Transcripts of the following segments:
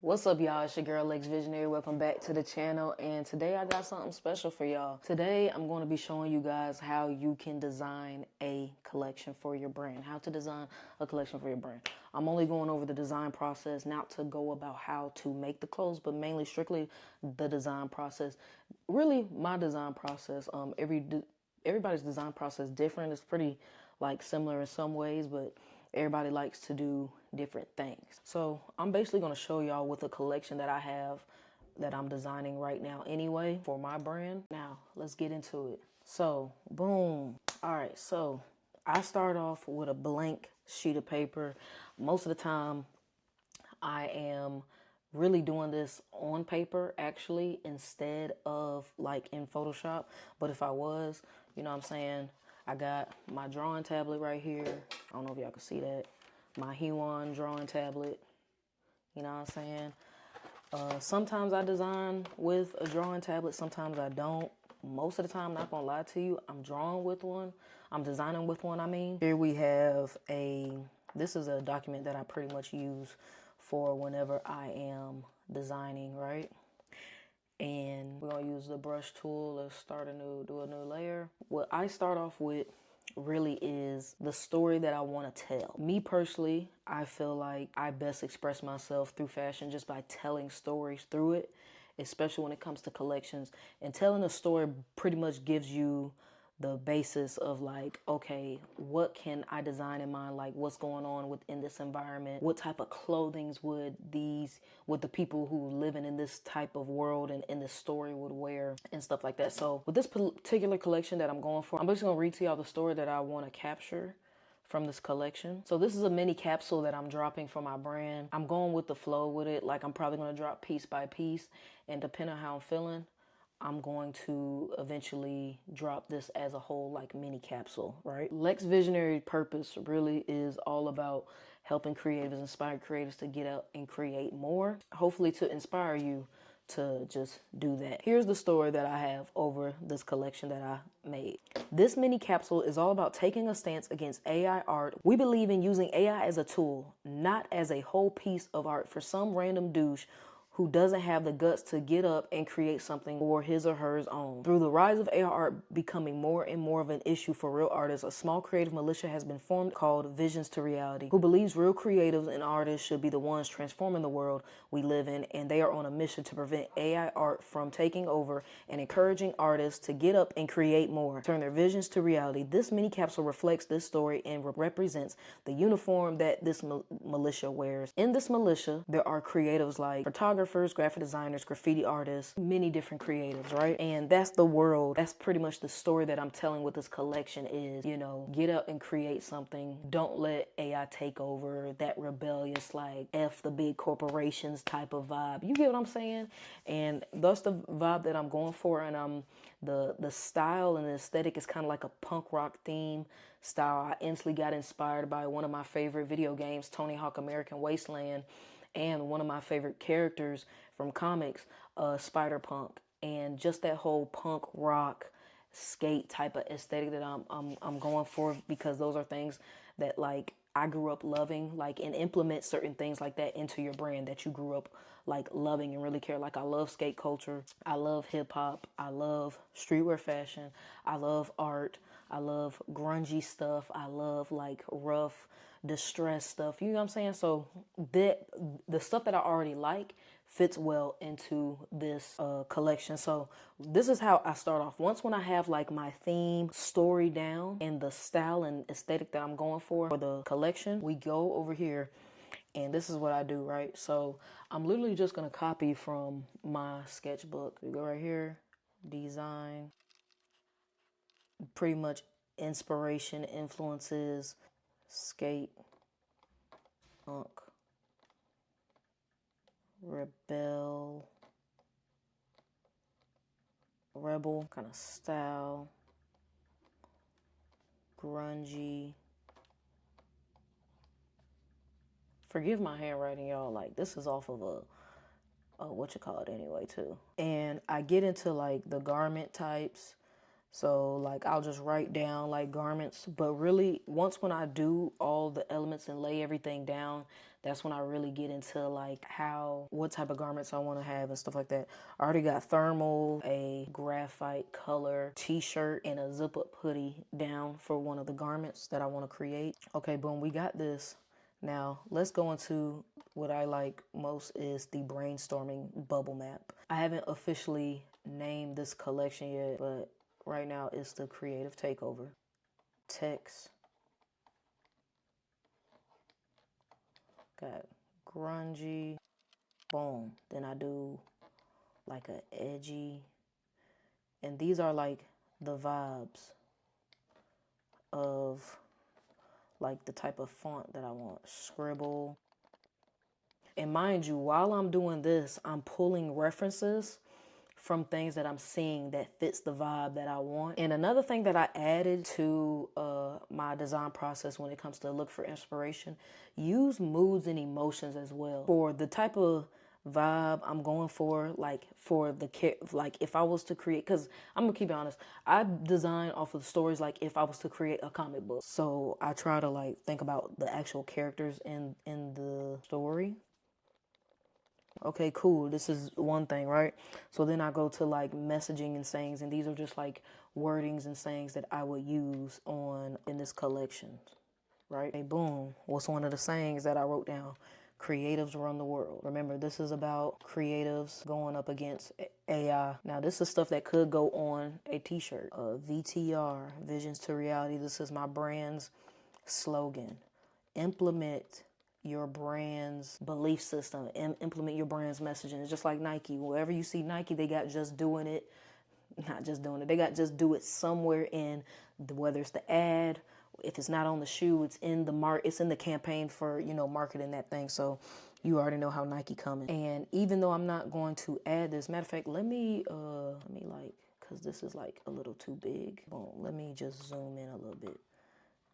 What's up, y'all? It's your girl LexVisionary. Welcome back to the channel, and today I got something special for y'all. Today I'm going to be showing you guys how you can design a collection for your brand. How to design a collection for your brand. I'm only going over the design process, not to go about how to make the clothes, but mainly strictly the design process. Really, my design process. Everybody's design process different. It's pretty similar in some ways, but everybody likes to do different things. So I'm basically going to show y'all with a collection that I have that I'm designing right now anyway for my brand. Now let's get into it. So boom. All right, so I start off with a blank sheet of paper. Most of the time I am really doing this on paper actually instead of in Photoshop. But if I was, you know what I'm saying, I got my drawing tablet right here. I don't know if y'all can see that. My Huon drawing tablet. You know what I'm saying? Sometimes I design with a drawing tablet. Sometimes I don't. Most of the time, not gonna lie to you, I'm drawing with one. I'm designing with one, I mean. Here we have this is a document that I pretty much use for whenever I am designing, right? And we're gonna use the brush tool. Let's do a new layer. What I start off with really is the story that I want to tell. Me personally, I feel like I best express myself through fashion just by telling stories through it, especially when it comes to collections. And telling a story pretty much gives you the basis of okay, what can I design in mind? Like, what's going on within this environment? What type of clothings would the people who living in this type of world and in this story would wear and stuff like that. So with this particular collection that I'm going for, I'm just gonna read to y'all the story that I want to capture from this collection. So this is a mini capsule that I'm dropping for my brand. I'm going with the flow with it. Like, I'm probably gonna drop piece by piece, and depending on how I'm feeling, I'm going to eventually drop this as a whole mini capsule, right? LexVisionary purpose really is all about helping creatives, inspire creatives to get out and create more, hopefully to inspire you to just do that. Here's the story that I have over this collection that I made. This mini capsule is all about taking a stance against AI art. We believe in using AI as a tool, not as a whole piece of art for some random douche who doesn't have the guts to get up and create something for his or hers own. Through the rise of AR art becoming more and more of an issue for real artists, a small creative militia has been formed called Visions to Reality, who believes real creatives and artists should be the ones transforming the world we live in, and they are on a mission to prevent AI art from taking over and encouraging artists to get up and create more, turn their visions to reality. This mini capsule reflects this story and represents the uniform that this militia wears. In this militia, there are creatives like photographers, graphic designers, graffiti artists, many different creatives, right? And that's the world. That's pretty much the story that I'm telling with this collection is, get up and create something. Don't let AI take over, that rebellious, F the big corporations type of vibe. You get what I'm saying? And that's the vibe that I'm going for. And the style and the aesthetic is kind of like a punk rock theme style. I instantly got inspired by one of my favorite video games, Tony Hawk American Wasteland, and one of my favorite characters from comics, Spider-Punk, and just that whole punk rock skate type of aesthetic that I'm going for, because those are things that I grew up loving, and implement certain things like that into your brand that you grew up loving and really care. I love skate culture, I love hip hop, I love streetwear fashion, I love art, I love grungy stuff, I love rough distress stuff. You know what I'm saying? So the stuff that I already like fits well into this collection. So this is how I start off. Once when I have my theme story down and the style and aesthetic that I'm going for the collection, we go over here and this is what I do, right? So I'm literally just gonna copy from my sketchbook. We go right here, design, pretty much inspiration, influences, skate, punk, rebel kind of style, grungy. Forgive my handwriting, y'all. This is off of a what you call it anyway too. And I get into the garment types, So like I'll just write down like garments, but really once when I do all the elements and lay everything down, that's when I really get into like what type of garments I want to have and stuff like that. I already got thermal, a graphite color t-shirt, and a zip up hoodie down for one of the garments that I want to create. Okay, boom, we got this. Now let's go into what I like most is the brainstorming bubble map. I haven't officially named this collection yet, but right now it's the creative takeover. Text. Got grungy. Boom. Then I do like a edgy. And these are like the vibes of like the type of font that I want. Scribble. And mind you, while I'm doing this, I'm pulling references from things that I'm seeing that fits the vibe that I want. And another thing that I added to my design process when it comes to look for inspiration, use moods and emotions as well. For the type of vibe I'm going for, like for the like if I was to create, because I'm gonna keep it honest, I design off of stories like if I was to create a comic book. So I try to like think about the actual characters in the story. Okay, cool. This is one thing, right? So then I go to like messaging and sayings, and these are just like wordings and sayings that I would use in this collection, right? Hey, boom. What's one of the sayings that I wrote down? Creatives run the world. Remember, this is about creatives going up against AI. Now, this is stuff that could go on a t-shirt. VTR, Visions to Reality. This is my brand's slogan. Implement your brand's belief system and implement your brand's messaging. It's just like Nike. Wherever you see Nike, they got just doing it. Not just doing it. They got just do it somewhere in whether it's the ad, if it's not on the shoe, it's in the it's in the campaign for, marketing that thing. So you already know how Nike coming. And even though I'm not going to add this, matter of fact, let me like, cause this is like a little too big. Boom. Let me just zoom in a little bit.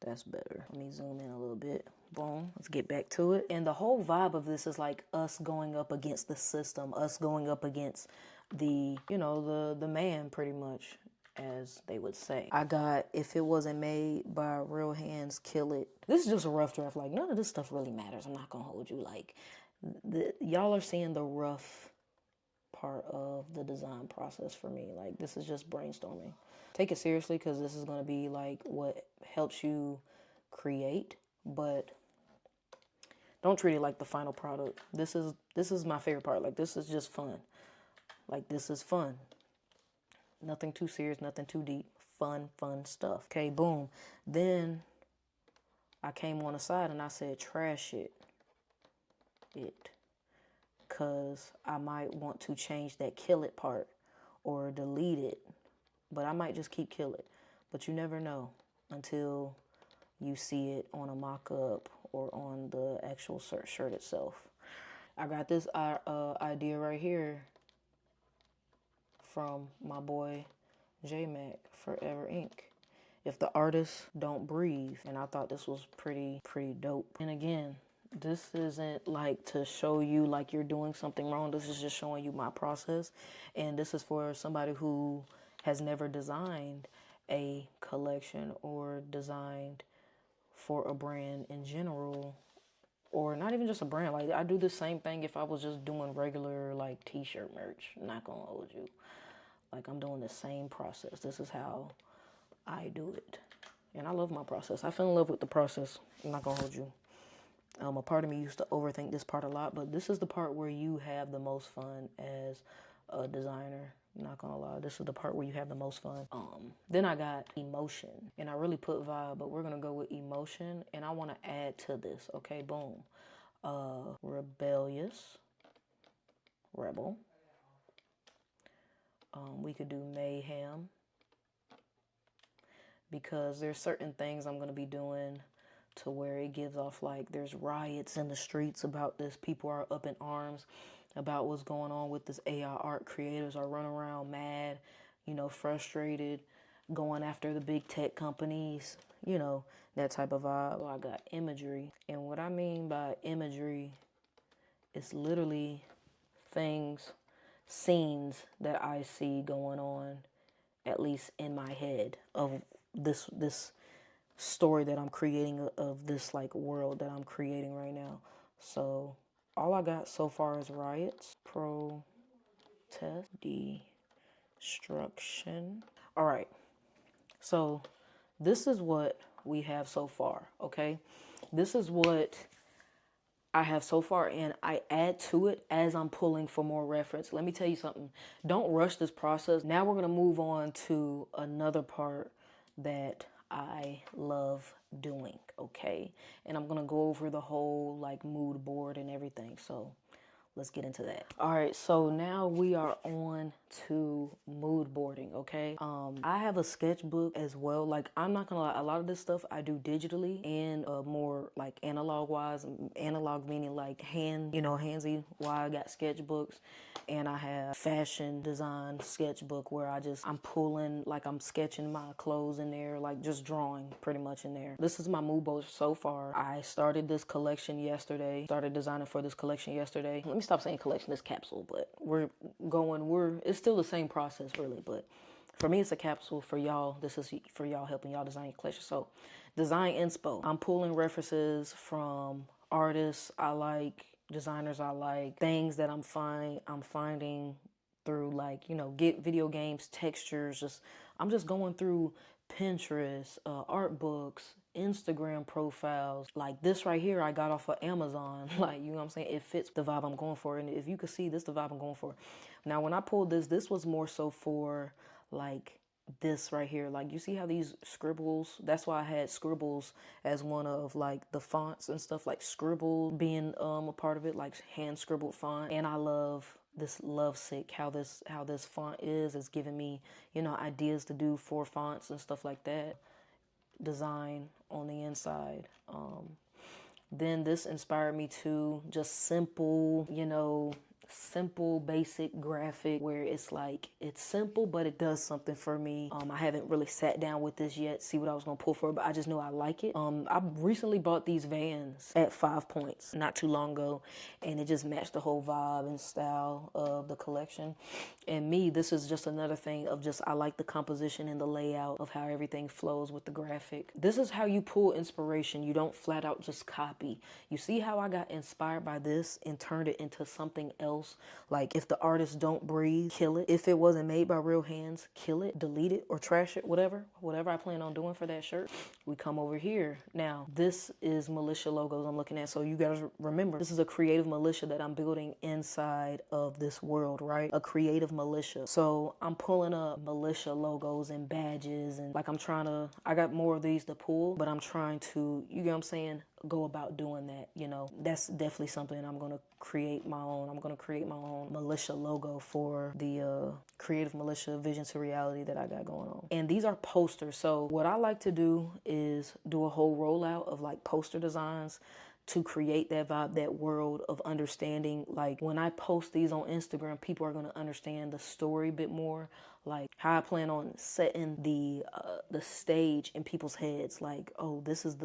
That's better. Let me zoom in a little bit. Boom. Let's get back to it. And the whole vibe of this is like us going up against the system, us going up against the man, pretty much, as they would say. I got, if it wasn't made by real hands, kill it. This is just a rough draft. Like, none of this stuff really matters. I'm not going to hold you. Like, y'all are seeing the rough part of the design process for me. Like, this is just brainstorming. Take it seriously, because this is going to be like what helps you create, but don't treat it like the final product. This is my favorite part. Like, this is just fun. Like, this is fun. Nothing too serious, nothing too deep. Fun stuff. Okay, boom. Then I came on the side and I said trash it. Because I might want to change that kill it part or delete it. But I might just keep kill it. But you never know until you see it on a mock-up or on the actual shirt itself. I got this idea right here from my boy J-Mac, Forever Inc. If the artists don't breathe. And I thought this was pretty dope. And again, this isn't like to show you like you're doing something wrong. This is just showing you my process. And this is for somebody who has never designed a collection or designed for a brand in general, or not even just a brand. Like, I do the same thing if I was just doing regular like t-shirt merch. I'm not gonna hold you. Like, I'm doing the same process. This is how I do it. And I love my process. I fell in love with the process. I'm not gonna hold you. A part of me used to overthink this part a lot, but this is the part where you have the most fun as a designer. I'm not gonna lie, this is the part where you have the most fun. Then I got emotion, and I really put vibe, but we're gonna go with emotion, and I want to add to this. Okay, boom. Rebellious, rebel. We could do mayhem, because there's certain things I'm gonna be doing to where it gives off like there's riots in the streets about this. People are up in arms about what's going on with this AI art. Creators are running around mad, frustrated, going after the big tech companies, that type of vibe. So I got imagery. And what I mean by imagery is literally things, scenes that I see going on at least in my head, of this story that I'm creating, of this like world that I'm creating right now. So all I got so far is riots, protest, destruction. All right. So this is what we have so far, okay? This is what I have so far, and I add to it as I'm pulling for more reference. Let me tell you something. Don't rush this process. Now we're going to move on to another part that I love doing, okay? And I'm going to go over the whole like mood board and everything. So let's get into that. All right, so now we are on to mood boarding, okay? I have a sketchbook as well. Like, I'm not gonna lie, a lot of this stuff I do digitally and more like analog wise. Analog meaning like handsy. Why I got sketchbooks, and I have fashion design sketchbook where I'm pulling, like I'm sketching my clothes in there, like just drawing pretty much in there. This is my mood board so far. I started this collection yesterday, started designing for this collection yesterday. Let me stop saying collection, this capsule, but it's still the same process really, but for me it's a capsule. For y'all, this is for y'all, helping y'all design your collection. So design inspo, I'm pulling references from artists I like, designers I like, things that I'm finding through, like, get video games, textures. I'm just going through Pinterest, art books, Instagram profiles. Like this right here I got off of Amazon. Like, you know what I'm saying? It fits the vibe I'm going for. And if you can see, this the vibe I'm going for. Now, when I pulled this was more so for like this right here. Like, you see how these scribbles, that's why I had scribbles as one of like the fonts and stuff, like scribble being a part of it, like hand scribbled font. And I love this lovesick, how this font is giving me, ideas to do for fonts and stuff like that. Design on the inside. Then this inspired me to just simple, simple basic graphic where it's like, it's simple but it does something for me. I haven't really sat down with this yet, see what I was gonna pull for, but I just know I like it. I recently bought these Vans at 5 Points not too long ago, and it just matched the whole vibe and style of the collection. And me, this is just another thing of just, I like the composition and the layout of how everything flows with the graphic. This is how you pull inspiration. You don't flat out just copy. You see how I got inspired by this and turned it into something else? Like, if the artist don't breathe, kill it. If it wasn't made by real hands, kill it, delete it, or trash it, whatever I plan on doing for that shirt. We come over here. Now, this is militia logos I'm looking at. So you guys remember, this is a creative militia that I'm building inside of this world, right? A creative militia. So I'm pulling up militia logos and badges, and like I got more of these to pull, but I'm trying to, you know what I'm saying, go about doing that. That's definitely something I'm going to create my own. I'm going to create my own militia logo for the creative militia vision to reality that I got going on. And these are posters. So what I like to do is do a whole rollout of like poster designs to create that vibe, that world of understanding. Like, when I post these on Instagram, people are going to understand the story a bit more, like how I plan on setting the stage in people's heads. Like, oh, this is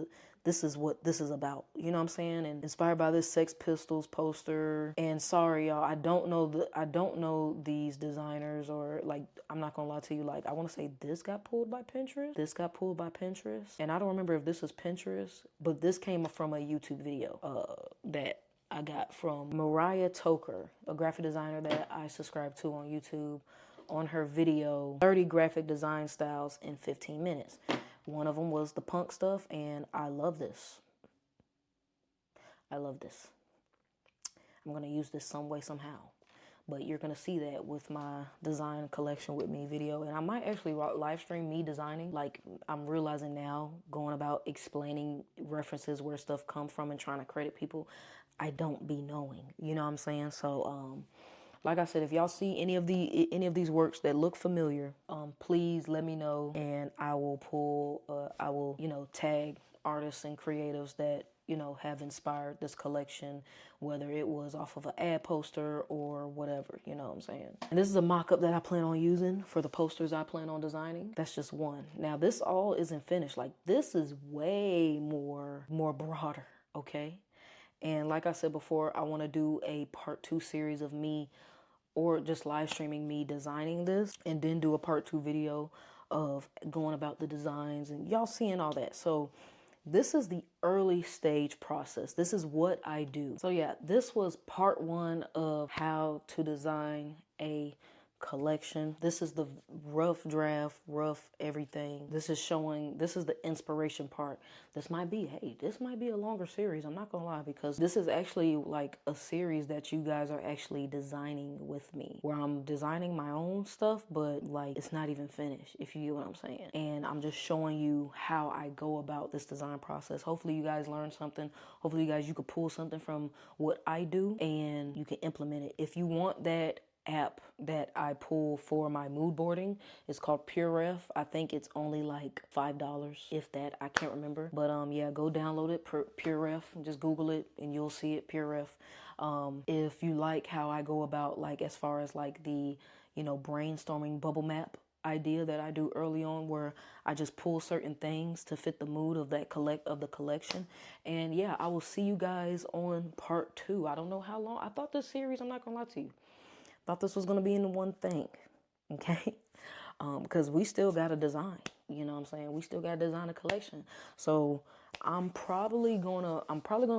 what this is about. You know what I'm saying? And inspired by this Sex Pistols poster. And sorry, y'all, I don't know these designers, or like, I'm not gonna lie to you, like, I want to say this got pulled by Pinterest. This got pulled by Pinterest. And I don't remember if this is Pinterest, but this came from a YouTube video that I got from Mariah Toker, a graphic designer that I subscribe to on YouTube. On her video, 30 graphic design styles in 15 minutes. One of them was the punk stuff, and I love this. I love this. I'm going to use this some way, somehow. But you're going to see that with my design collection with me video. And I might actually live stream me designing. Like, I'm realizing now, going about explaining references, where stuff come from, and trying to credit people, I don't be knowing. You know what I'm saying? So, like I said, if y'all see any of these works that look familiar, please let me know, and I will tag artists and creatives that, have inspired this collection, whether it was off of an ad poster or whatever, you know what I'm saying? And this is a mock-up that I plan on using for the posters I plan on designing. That's just one. Now, this all isn't finished. Like, this is way more broader, okay? And like I said before, I want to do a part 2 series of me or just live streaming me designing this, and then do a part 2 video of going about the designs and y'all seeing all that. So this is the early stage process. This is what I do. So yeah, this was part 1 of how to design a collection. This is the rough draft, rough everything. This is the inspiration part. This might be a longer series. I'm not gonna lie, because this is actually like a series that you guys are actually designing with me, where I'm designing my own stuff, but like it's not even finished, if you get what I'm saying. And I'm just showing you how I go about this design process. Hopefully you guys learn something. Hopefully you could pull something from what I do and you can implement it. If you want that app that I pull for my mood boarding, it's called PureRef. I think it's only like $5, if that. I can't remember, but yeah, go download it. PureRef. Just Google it and you'll see it. PureRef. If you like how I go about, like, as far as like the, you know, brainstorming bubble map idea that I do early on, where I just pull certain things to fit the mood of the collection. And yeah, I will see you guys on part 2. I don't know how long. I thought this series, I'm not gonna lie to you, thought this was going to be in one thing, okay? Because we still got to design, you know what I'm saying? We still got to design a collection. So I'm probably gonna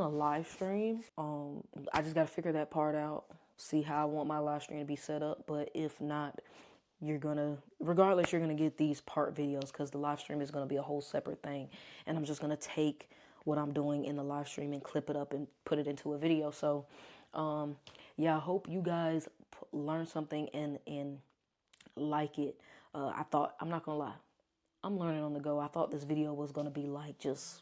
live stream. I just got to figure that part out, see how I want my live stream to be set up. But if not, regardless, you're gonna get these part videos, because the live stream is gonna be a whole separate thing, and I'm just gonna take what I'm doing in the live stream and clip it up and put it into a video. So yeah, I hope you guys learn something and like it. I'm not gonna lie, I'm learning on the go. I thought this video was gonna be like just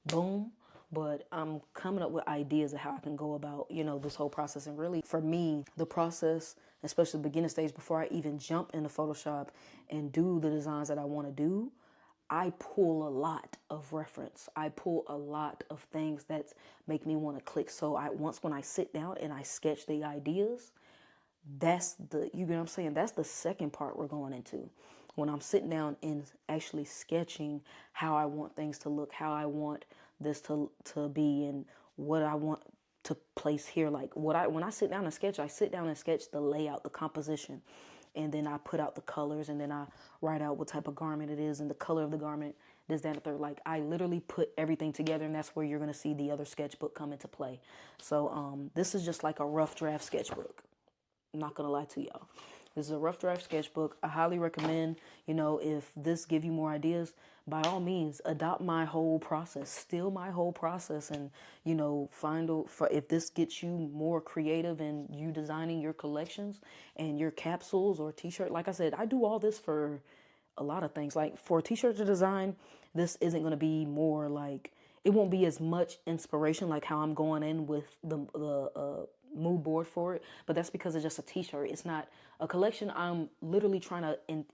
boom, but I'm coming up with ideas of how I can go about, you know, this whole process. And really, for me, the process, especially the beginning stage, before I even jump into Photoshop and do the designs that I want to do, I pull a lot of reference. I pull a lot of things that make me want to click. So when I sit down and I sketch the ideas, you know what I'm saying? That's the second part we're going into. When I'm sitting down and actually sketching how I want things to look, how I want this to be, and what I want to place here. Like when I sit down and sketch, I sit down and sketch the layout, the composition. And then I put out the colors, and then I write out what type of garment it is and the color of the garment, this, that, and the third. Like, I literally put everything together, and that's where you're going to see the other sketchbook come into play. So this is just like a rough draft sketchbook. I'm not going to lie to y'all. This is a rough draft sketchbook. I highly recommend, you know, if this give you more ideas, by all means, adopt my whole process, steal my whole process, and, you know, if this gets you more creative in you designing your collections and your capsules or t-shirt. Like I said, I do all this for a lot of things. Like for a t-shirt to design, this isn't going to be more like, it won't be as much inspiration like how I'm going in with the mood board for it, but that's because it's just a t-shirt. It's not a collection. I'm literally trying to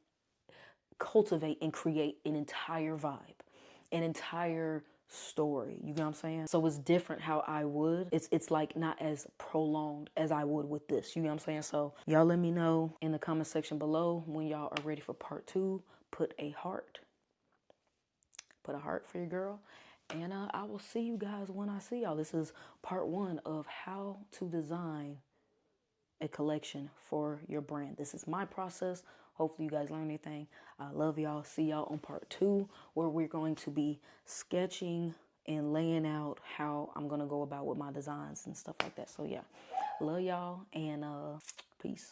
cultivate and create an entire vibe, an entire story. You know what I'm saying? So it's different how I would. It's like not as prolonged as I would with this. You know what I'm saying? So y'all let me know in the comment section below when y'all are ready for part 2. Put a heart for your girl. And I will see you guys when I see y'all. This is part 1 of how to design a collection for your brand. This is my process. Hopefully you guys learn anything. I love y'all. See y'all on part 2, where we're going to be sketching and laying out how I'm going to go about with my designs and stuff like that. So yeah, love y'all, and peace.